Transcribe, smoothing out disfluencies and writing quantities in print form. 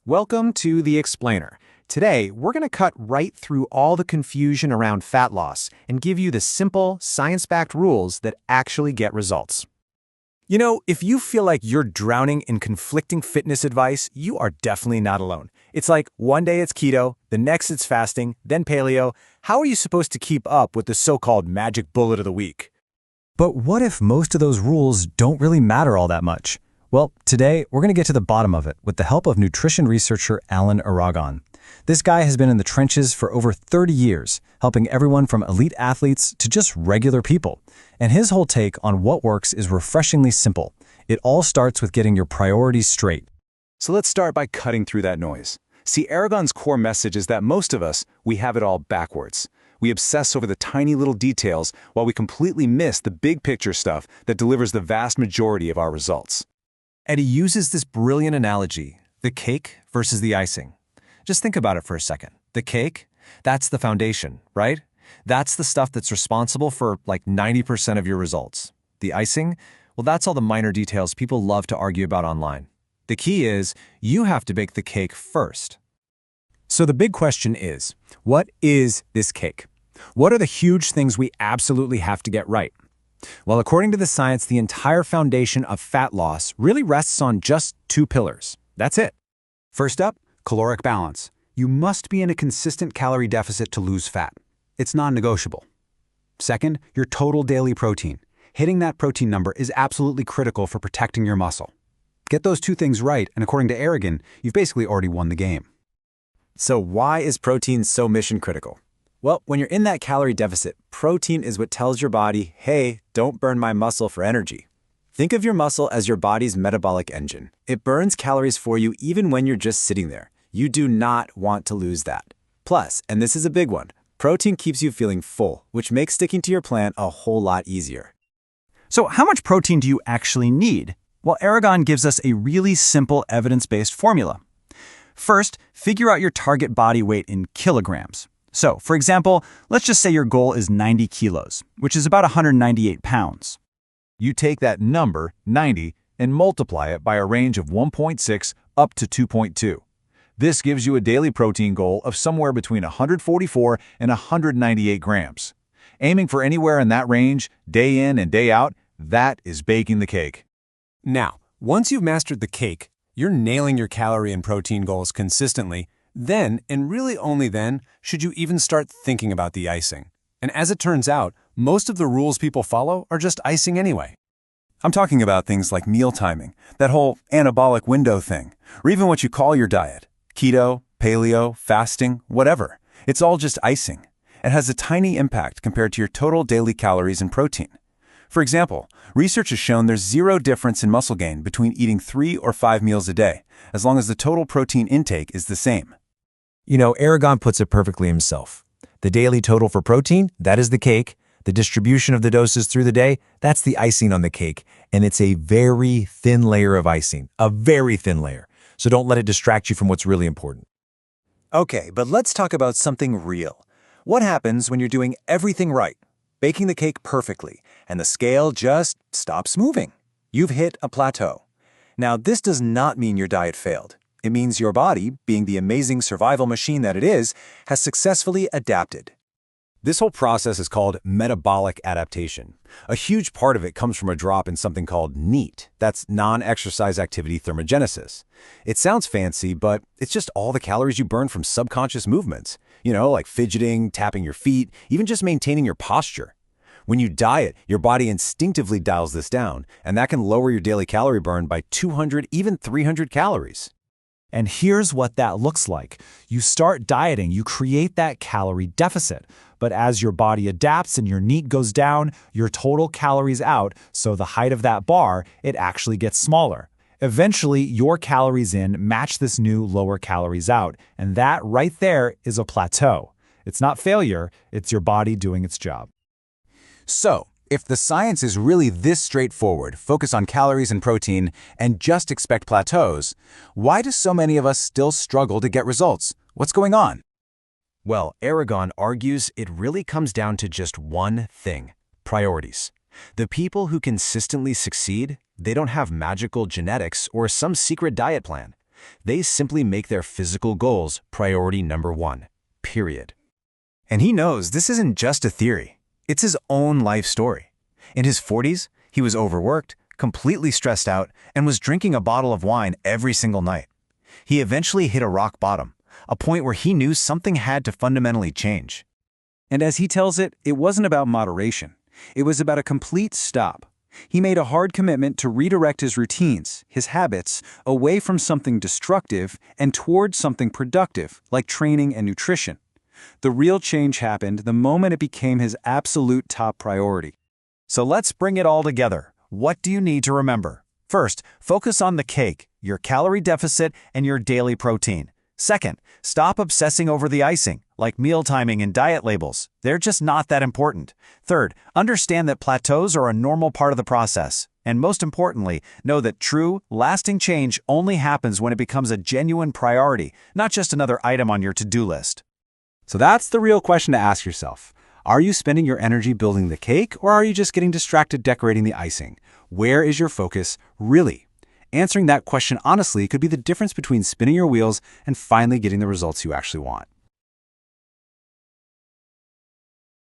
Welcome to The Explainer. Today, we're going to cut right through all the confusion around fat loss and give you the simple, science-backed rules that actually get results. You know, if you feel like you're drowning in conflicting fitness advice, you are definitely not alone. It's like one day it's keto, the next it's fasting, then paleo. How are you supposed to keep up with the so-called magic bullet of the week? But what if most of those rules don't really matter all that much? Well, today we're going to get to the bottom of it with the help of nutrition researcher Alan Aragon. This guy has been in the trenches for over 30 years, helping everyone from elite athletes to just regular people. And his whole take on what works is refreshingly simple. It all starts with getting your priorities straight. So let's start by cutting through that noise. See, Aragon's core message is that most of us, we have it all backwards. We obsess over the tiny little details while we completely miss the big picture stuff that delivers the vast majority of our results. And he uses this brilliant analogy, the cake versus the icing. Just think about it for a second. The cake, that's the foundation, right? That's the stuff that's responsible for like 90% of your results. The icing, well, that's all the minor details people love to argue about online. The key is you have to bake the cake first. So the big question is, what is this cake? What are the huge things we absolutely have to get right? Well, according to the science, the entire foundation of fat loss really rests on just two pillars. That's it. First up, caloric balance. You must be in a consistent calorie deficit to lose fat. It's non-negotiable. Second, your total daily protein. Hitting that protein number is absolutely critical for protecting your muscle. Get those two things right, and according to Aragon, you've basically already won the game. So why is protein so mission critical? Well, when you're in that calorie deficit, protein is what tells your body, hey, don't burn my muscle for energy. Think of your muscle as your body's metabolic engine. It burns calories for you even when you're just sitting there. You do not want to lose that. Plus, and this is a big one, protein keeps you feeling full, which makes sticking to your plan a whole lot easier. So how much protein do you actually need? Well, Aragon gives us a really simple evidence-based formula. First, figure out your target body weight in kilograms. So, for example, let's just say your goal is 90 kilos, which is about 198 pounds. You take that number, 90, and multiply it by a range of 1.6 up to 2.2. This gives you a daily protein goal of somewhere between 144 and 198 grams. Aiming for anywhere in that range, day in and day out, that is baking the cake. Now, once you've mastered the cake, you're nailing your calorie and protein goals consistently. Then, and really only then, should you even start thinking about the icing. And as it turns out, most of the rules people follow are just icing anyway. I'm talking about things like meal timing, that whole anabolic window thing, or even what you call your diet. Keto, paleo, fasting, whatever. It's all just icing. It has a tiny impact compared to your total daily calories and protein. For example, research has shown there's zero difference in muscle gain between eating 3 or 5 meals a day, as long as the total protein intake is the same. You know, Aragon puts it perfectly himself. The daily total for protein, that is the cake. The distribution of the doses through the day, that's the icing on the cake. And it's a very thin layer of icing, a very thin layer. So don't let it distract you from what's really important. Okay, but let's talk about something real. What happens when you're doing everything right, baking the cake perfectly, and the scale just stops moving? You've hit a plateau. Now, this does not mean your diet failed. It means your body, being the amazing survival machine that it is, has successfully adapted. This whole process is called metabolic adaptation. A huge part of it comes from a drop in something called NEAT. That's non-exercise activity thermogenesis. It sounds fancy, but it's just all the calories you burn from subconscious movements. You know, like fidgeting, tapping your feet, even just maintaining your posture. When you diet, your body instinctively dials this down, and that can lower your daily calorie burn by 200, even 300 calories. And here's what that looks like. You start dieting, you create that calorie deficit. But as your body adapts and your NEAT goes down, your total calories out, so the height of that bar, it actually gets smaller. Eventually, your calories in match this new lower calories out, and that right there is a plateau. It's not failure, it's your body doing its job. So, if the science is really this straightforward, focus on calories and protein, and just expect plateaus, why do so many of us still struggle to get results? What's going on? Well, Aragon argues it really comes down to just one thing: priorities. The people who consistently succeed, they don't have magical genetics or some secret diet plan. They simply make their physical goals priority number one, period. And he knows this isn't just a theory. It's his own life story. In his 40s, he was overworked, completely stressed out, and was drinking a bottle of wine every single night. He eventually hit a rock bottom, a point where he knew something had to fundamentally change. And as he tells it, it wasn't about moderation. It was about a complete stop. He made a hard commitment to redirect his routines, his habits, away from something destructive and towards something productive, like training and nutrition. The real change happened the moment it became his absolute top priority. So let's bring it all together. What do you need to remember? First, focus on the cake, your calorie deficit, and your daily protein. Second, stop obsessing over the icing, like meal timing and diet labels. They're just not that important. Third, understand that plateaus are a normal part of the process. And most importantly, know that true, lasting change only happens when it becomes a genuine priority, not just another item on your to-do list. So that's the real question to ask yourself. Are you spending your energy building the cake, or are you just getting distracted decorating the icing? Where is your focus really? Answering that question honestly could be the difference between spinning your wheels and finally getting the results you actually want.